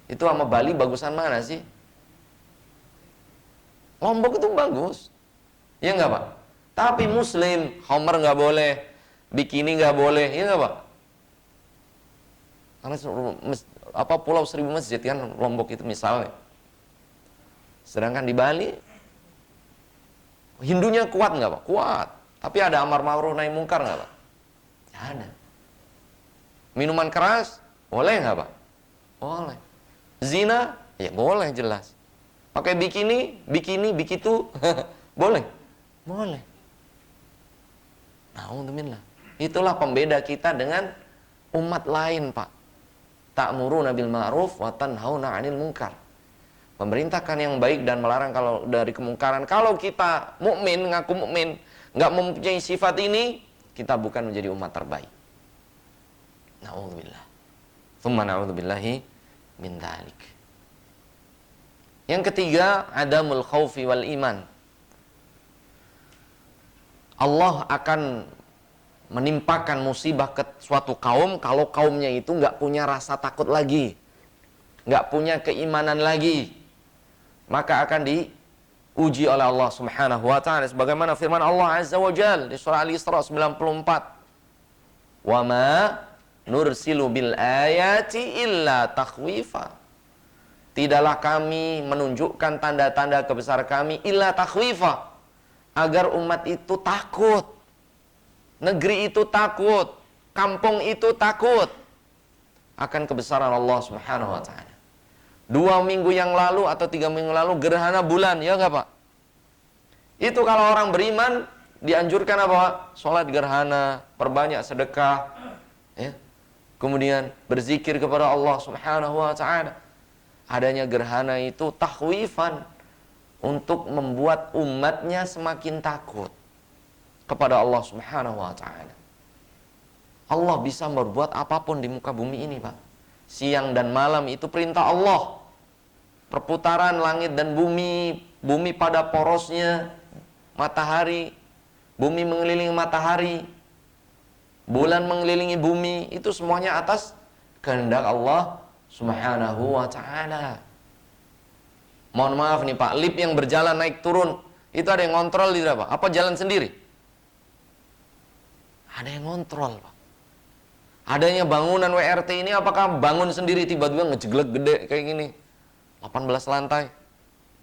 itu sama Bali bagusan mana sih? Lombok itu bagus, ya nggak Pak? Tapi muslim, Homer nggak boleh, bikini nggak boleh, ya nggak Pak? Karena pulau 1000 masjid kan Lombok itu misalnya. Sedangkan di Bali Hindunya kuat nggak Pak? Kuat. Tapi ada amar ma'ruf nahi munkar nggak Pak? Nggak ada. Minuman keras boleh nggak Pak? Boleh. Zina ya boleh jelas. Pakai bikini begitu boleh? Boleh. Alhamdulillah. Itulah pembeda kita dengan umat lain Pak. Ta'muruna bil ma'ruf wa tanhauna 'anil munkar. Memerintahkan yang baik dan melarang kalau dari kemungkaran. Kalau kita mukmin, ngaku mukmin, nggak mempunyai sifat ini, kita bukan menjadi umat terbaik. Na'udzubillah. Tsumma na'udzubillahi min dzalik. Yang ketiga, adamul khaufi wal iman. Allah akan menimpakan musibah ke suatu kaum kalau kaumnya itu nggak punya rasa takut lagi, nggak punya keimanan lagi. Maka akan diuji oleh Allah Subhanahu wa taala sebagaimana firman Allah Azza wa Jalla di surah Al-Isra 94. Wa ma nursilu bil ayati illa takhwifa. Tidaklah kami menunjukkan tanda-tanda kebesaran kami illa takhwifa, agar umat itu takut. Negeri itu takut, kampung itu takut akan kebesaran Allah Subhanahu wa taala. 2 minggu yang lalu atau 3 minggu lalu gerhana bulan, ya enggak Pak? Itu kalau orang beriman dianjurkan apa Pak? Sholat gerhana, perbanyak sedekah, ya. Kemudian berzikir kepada Allah Subhanahu wa taala. Adanya gerhana itu takhwifan, untuk membuat umatnya semakin takut kepada Allah Subhanahu wa taala. Allah bisa berbuat apapun di muka bumi ini, Pak. Siang dan malam itu perintah Allah. Perputaran langit dan bumi, bumi pada porosnya, matahari, bumi mengelilingi matahari, bulan mengelilingi bumi, itu semuanya atas kehendak Allah Subhanahu wa taala. Mohon maaf nih Pak, lift yang berjalan naik turun, itu ada yang ngontrol tidak Pak? Apa jalan sendiri? Ada yang ngontrol Pak. Adanya bangunan WRT ini apakah bangun sendiri tiba-tiba ngejeglek gede kayak gini? 18 lantai.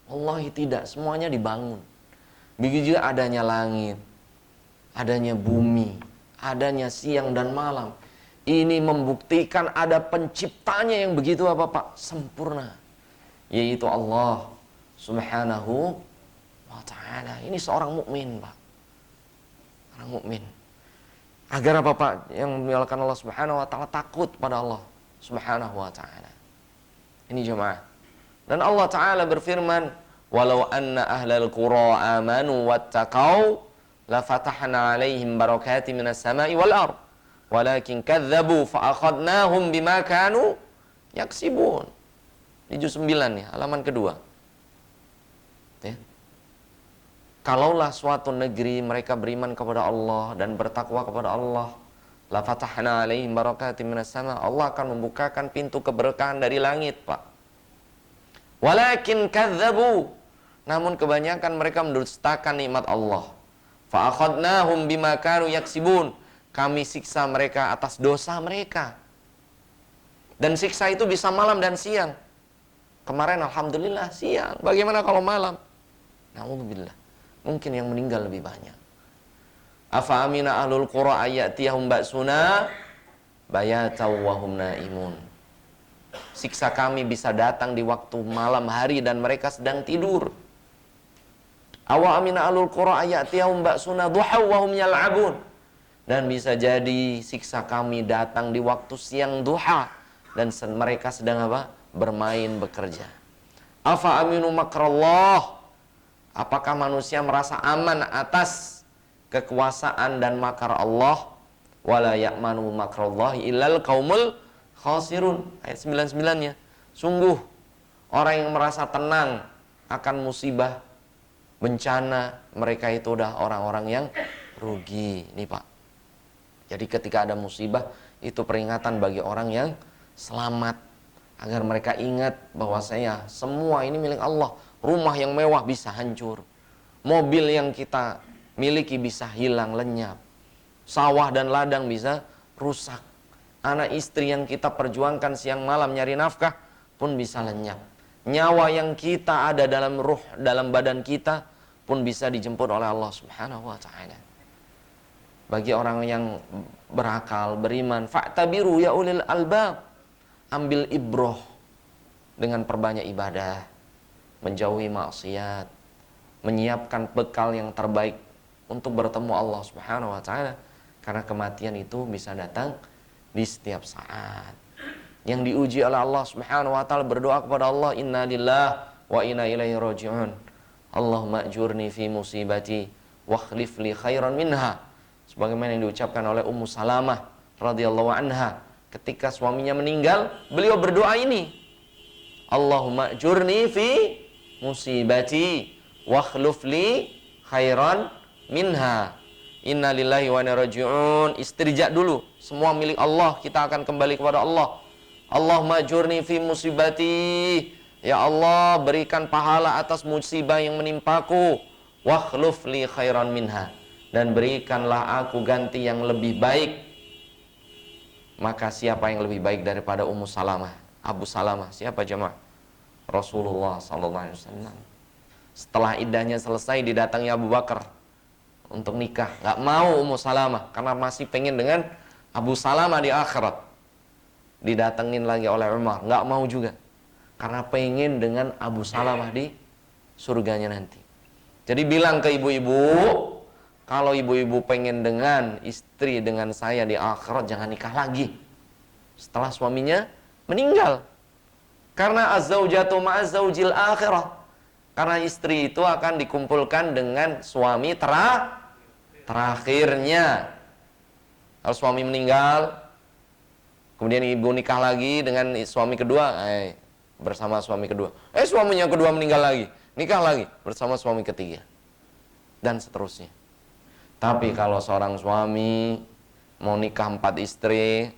Wallahi tidak, semuanya dibangun. Begitu juga adanya langit, adanya bumi, adanya siang dan malam. Ini membuktikan ada penciptanya yang begitu apa Pak? Sempurna. Yaitu Allah Subhanahu wa ta'ala. Ini seorang mukmin Pak. Orang mukmin. Agar apa Pak? Yang memuliakan Allah Subhanahu wa ta'ala, takut pada Allah Subhanahu wa ta'ala. Ini jemaah. Dan Allah Ta'ala berfirman, walau anna ahlal qura amanu wattaqau la fatahna alaihim barakati minas sama'i wal ard walakin kadzabu fa akhadnahum bima kanu yaksibun. Di juz 9 nih, halaman kedua. Ya. Kalaulah suatu negeri mereka beriman kepada Allah dan bertakwa kepada Allah, la fatahna alaihim barakatim minas sama, Allah akan membukakan pintu keberkahan dari langit, Pak. Walakin kadzabu, namun kebanyakan mereka mendustakan nikmat Allah. Fa akhadnahum bima kanu yaksibun, kami siksa mereka atas dosa mereka. Dan siksa itu bisa malam dan siang. Kemarin alhamdulillah siang, bagaimana kalau malam? Na'udzubillah. Mungkin yang meninggal lebih banyak. Afa amina ahlul qura ayatiyahum ba'suna bayataw wa hum naimun. Siksa kami bisa datang di waktu malam hari dan mereka sedang tidur. Awa amina ahlul qura ayatiyahum ba'suna duhaw wa hum yal'abun. Dan bisa jadi siksa kami datang di waktu siang duha dan mereka sedang apa? Bermain, bekerja. Afa aminu makrallah. Apakah manusia merasa aman atas kekuasaan dan makar Allah? Wala ya'manu makrallahi illal qaumul khasirun. Ayat 99-nya. Sungguh orang yang merasa tenang akan musibah, bencana, mereka itu udah orang-orang yang rugi. Nih Pak. Jadi ketika ada musibah, itu peringatan bagi orang yang selamat, agar mereka ingat bahwasanya semua ini milik Allah. Rumah yang mewah bisa hancur, mobil yang kita miliki bisa hilang, lenyap, sawah dan ladang bisa rusak, anak istri yang kita perjuangkan siang malam nyari nafkah pun bisa lenyap, nyawa yang kita ada dalam ruh, dalam badan kita pun bisa dijemput oleh Allah Subhanahu wa ta'ala. Bagi orang yang berakal, beriman, fa'tabiru ya ulil albab, ambil ibroh dengan perbanyak ibadah, menjauhi maksiat, menyiapkan bekal yang terbaik untuk bertemu Allah Subhanahu wa ta'ala. Karena kematian itu bisa datang di setiap saat. Yang diuji oleh Allah Subhanahu wa ta'ala, berdoa kepada Allah, inna lillah wa inna ilaihi raji'un. Allahumma ajurni fi musibati wa khlif li khairan minha. Sebagaimana yang diucapkan oleh Ummu Salamah radhiyallahu anha ketika suaminya meninggal, beliau berdoa ini, Allahumma ajurni fi musibati wa khluf li khairan minha. Inna lillahi wa inna raji'un. Istirja dulu, semua milik Allah, kita akan kembali kepada Allah. Allahumma ajurni fi musibati, ya Allah berikan pahala atas musibah yang menimpaku, wa khluf li khairan minha, dan berikanlah aku ganti yang lebih baik. Maka siapa yang lebih baik daripada Ummu Salamah? Abu Salamah siapa jemaah? Rasulullah SAW. Setelah iddahnya selesai, didatangi Abu Bakar untuk nikah. Gak mau Ummu Salamah karena masih pengen dengan Abu Salamah di akhirat. Didatengin lagi oleh Umar, gak mau juga karena pengen dengan Abu Salamah di surganya nanti. Jadi bilang ke ibu-ibu, kalau ibu-ibu pengen dengan istri dengan saya di akhirat, jangan nikah lagi setelah suaminya meninggal. Karena az-zaujatu ma'az-zaujil akhirah. Karena istri itu akan dikumpulkan dengan suami terakhirnya. Kalau suami meninggal, kemudian ibu nikah lagi dengan suami kedua, bersama suami kedua. Suaminya kedua meninggal lagi, nikah lagi bersama suami ketiga. Dan seterusnya. Tapi kalau seorang suami mau nikah 4 istri,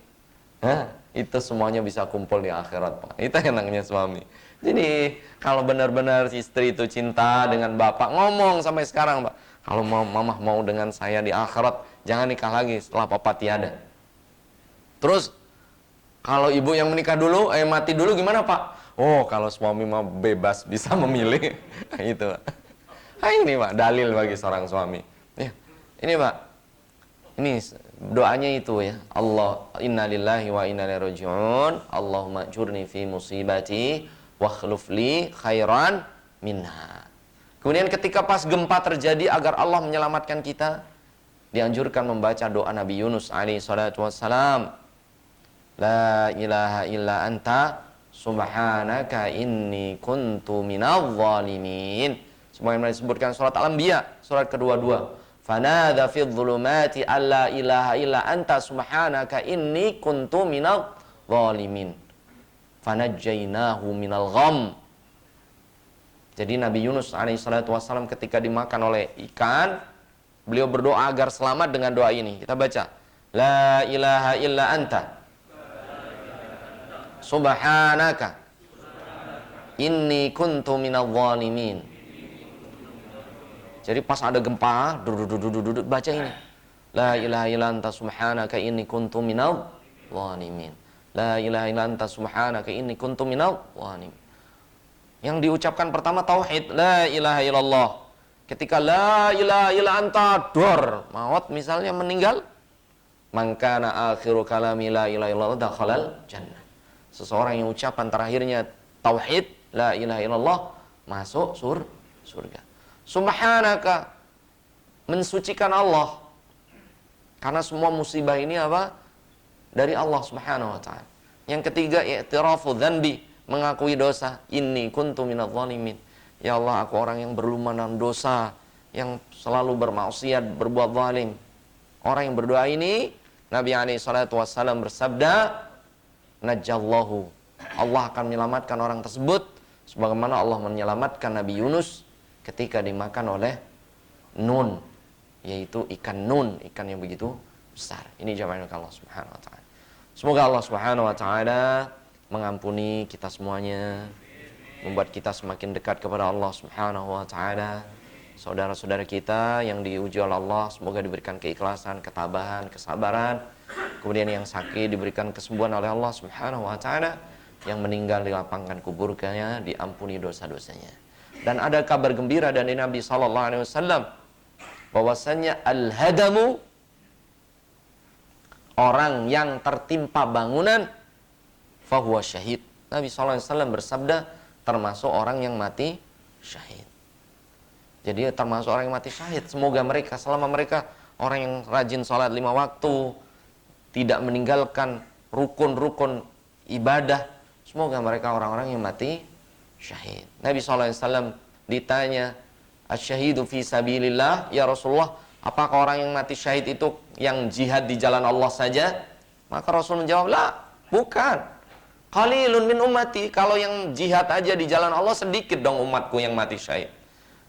itu semuanya bisa kumpul di akhirat, Pak. Itu enaknya suami. Jadi kalau benar-benar istri itu cinta dengan bapak, ngomong sampai sekarang, Pak, kalau mamah mau dengan saya di akhirat, jangan nikah lagi setelah papa tiada. Terus kalau ibu yang menikah dulu, mati dulu gimana, Pak? Oh, kalau suami mau bebas bisa memilih. Itu, Pak. Ini, Pak, dalil bagi seorang suami. Ya. Ini, Pak. Ini doanya itu ya. Allah, inna lillahi wa inna ilaihi raji'un. Allahumma ajurni fi musibati wa khluf li khairan minha. Kemudian ketika pas gempa terjadi, agar Allah menyelamatkan kita, dianjurkan membaca doa Nabi Yunus alaihi salatu wassalam. La ilaha illa anta subhanaka inni kuntu minadh dhalimin. Sebagaimana disebutkan surat Al-Anbiya, surat kedua-dua. Fanadha fi dhulumati alla ilaha illa anta subhanaka inni kuntu minadh dhalimin. Fanajjainahu minal gham. Jadi Nabi Yunus alaihi salatu wassalam ketika dimakan oleh ikan, beliau berdoa agar selamat dengan doa ini. Kita baca, la ilaha illa anta subhanaka inni kuntu minadh dhalimin. Jadi pas ada gempa, baca ini. La ilaha illa anta subhanaka inni kuntu minadh dhalimin. La ilaha illa anta subhanaka inni kuntu minadh dhalimin. Yang diucapkan pertama tauhid, la ilaha illallah. Ketika la ilaha illa anta dor, maut misalnya meninggal, man kana akhiru kalami la ilaha illallah dakhalal jannah. Seseorang yang ucapan terakhirnya tauhid la ilaha illallah masuk surga. Subhanaka, mensucikan Allah. Karena semua musibah ini apa? Dari Allah Subhanahu wa taala. Yang ketiga, i'tirafu dzanbi, mengakui dosa. Inni kuntu minadh dhalimin. Ya Allah, aku orang yang berlumah dalam dosa, yang selalu bermaksiat, berbuat zalim. Orang yang berdoa ini, Nabi SAW bersabda, Najallahu, Allah akan menyelamatkan orang tersebut sebagaimana Allah menyelamatkan Nabi Yunus ketika dimakan oleh nun, yaitu ikan nun, ikan yang begitu besar. Ini jawaban Allah Subhanahu wa taala. Semoga Allah Subhanahu wa taala mengampuni kita semuanya, membuat kita semakin dekat kepada Allah Subhanahu wa taala. Saudara-saudara kita yang diuji oleh Allah, semoga diberikan keikhlasan, ketabahan, kesabaran. Kemudian yang sakit diberikan kesembuhan oleh Allah Subhanahu wa taala. Yang meninggal dilapangkan kuburnya, diampuni dosa-dosanya. Dan ada kabar gembira dari Nabi sallallahu alaihi wasallam bahwasanya al-hadamu, orang yang tertimpa bangunan, fahuwa syahid. Nabi sallallahu alaihi wasallam bersabda, termasuk orang yang mati syahid. Jadi termasuk orang yang mati syahid. Semoga mereka, selama mereka orang yang rajin sholat 5 waktu, tidak meninggalkan rukun-rukun ibadah, semoga mereka orang-orang yang mati syahid. Nabi SAW ditanya, asyahidu fi sabilillah, ya Rasulullah, apakah orang yang mati syahid itu yang jihad di jalan Allah saja? Maka Rasul menjawab, la, bukan. Qalilun min ummati, kalau yang jihad aja di jalan Allah sedikit dong umatku yang mati syahid.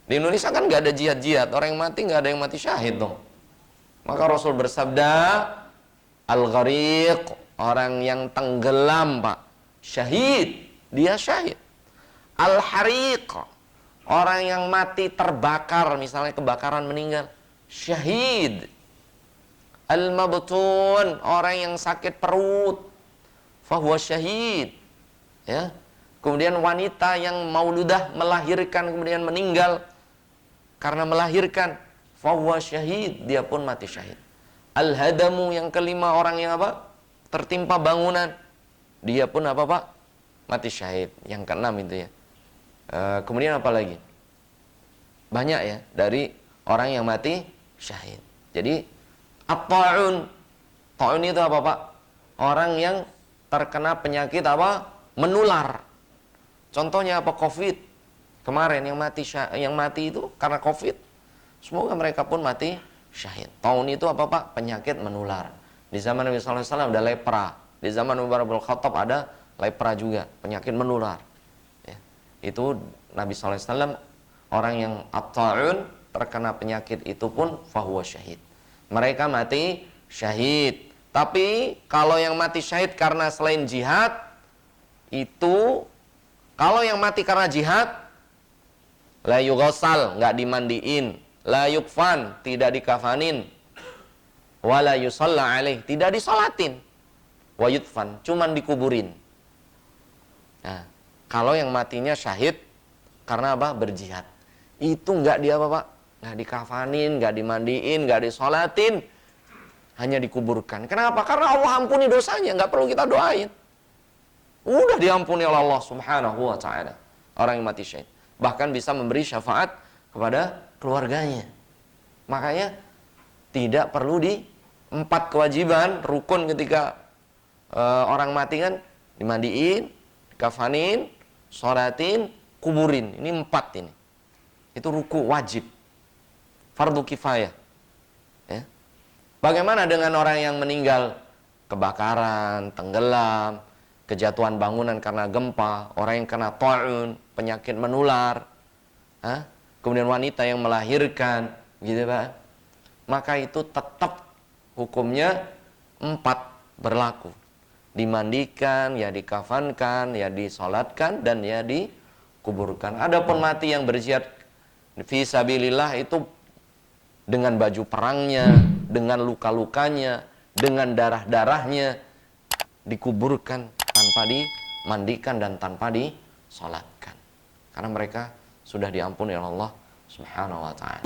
Di Indonesia kan gak ada jihad-jihad, orang yang mati gak ada yang mati syahid dong. Maka Rasul bersabda, al-ghariq, orang yang tenggelam pak, syahid, dia syahid. Al-hariq, orang yang mati terbakar, misalnya kebakaran meninggal, syahid. Al-mabtun, orang yang sakit perut, fahuwa syahid. Ya. Kemudian wanita yang mauludah, melahirkan kemudian meninggal karena melahirkan, fahuwa syahid, dia pun mati syahid. Al-hadamu, yang kelima, orang yang apa? Tertimpa bangunan, dia pun apa pak? Mati syahid. Yang keenam itu ya. Kemudian apa lagi? Banyak ya dari orang yang mati syahid. Jadi at-ta'un, ta'un itu apa pak? Orang yang terkena penyakit apa? Menular. Contohnya apa? Covid. Kemarin yang mati itu karena Covid. Semoga mereka pun mati syahid. Taun itu apa pak? Penyakit menular. Di zaman Nabi SAW ada lepra. Di zaman Umar bin Khattab ada lepra juga, penyakit menular. Ya. Itu Nabi SAW, orang yang at-ta'un, terkena penyakit itu pun fahuwa syahid. Mereka mati syahid. Tapi kalau yang mati syahid karena selain jihad, itu kalau yang mati karena jihad, la yughsal, nggak dimandiin, la yukfan, tidak dikafanin, wala yusalla alaih, tidak disolatin, wa yudfan, cuman dikuburin. Nah, kalau yang matinya syahid karena apa? Berjihad, itu nggak dia apa pak? Nggak dikafanin, nggak dimandiin, nggak disolatin, hanya dikuburkan. Kenapa? Karena Allah ampuni dosanya, nggak perlu kita doain. Udah diampuni oleh Allah Subhanahu wa taala. Orang yang mati syahid bahkan bisa memberi syafaat kepada keluarganya. Makanya tidak perlu 4 kewajiban rukun ketika orang mati kan, dimandiin, kafanin, sholatin, kuburin. Ini 4 ini. Itu ruku wajib, fardu kifayah. Ya. Bagaimana dengan orang yang meninggal kebakaran, tenggelam, kejatuhan bangunan karena gempa, orang yang kena ta'un, penyakit menular, kemudian wanita yang melahirkan, gitu pak? Maka itu tetap hukumnya 4 berlaku. Dimandikan, ya dikafankan, ya disolatkan, dan ya dikuburkan. Adapun mati yang berjihad fi sabilillah itu dengan baju perangnya, dengan luka-lukanya, dengan darah-darahnya, dikuburkan tanpa dimandikan dan tanpa disolatkan. Karena mereka sudah diampuni oleh Allah subhanahu wa ta'ala.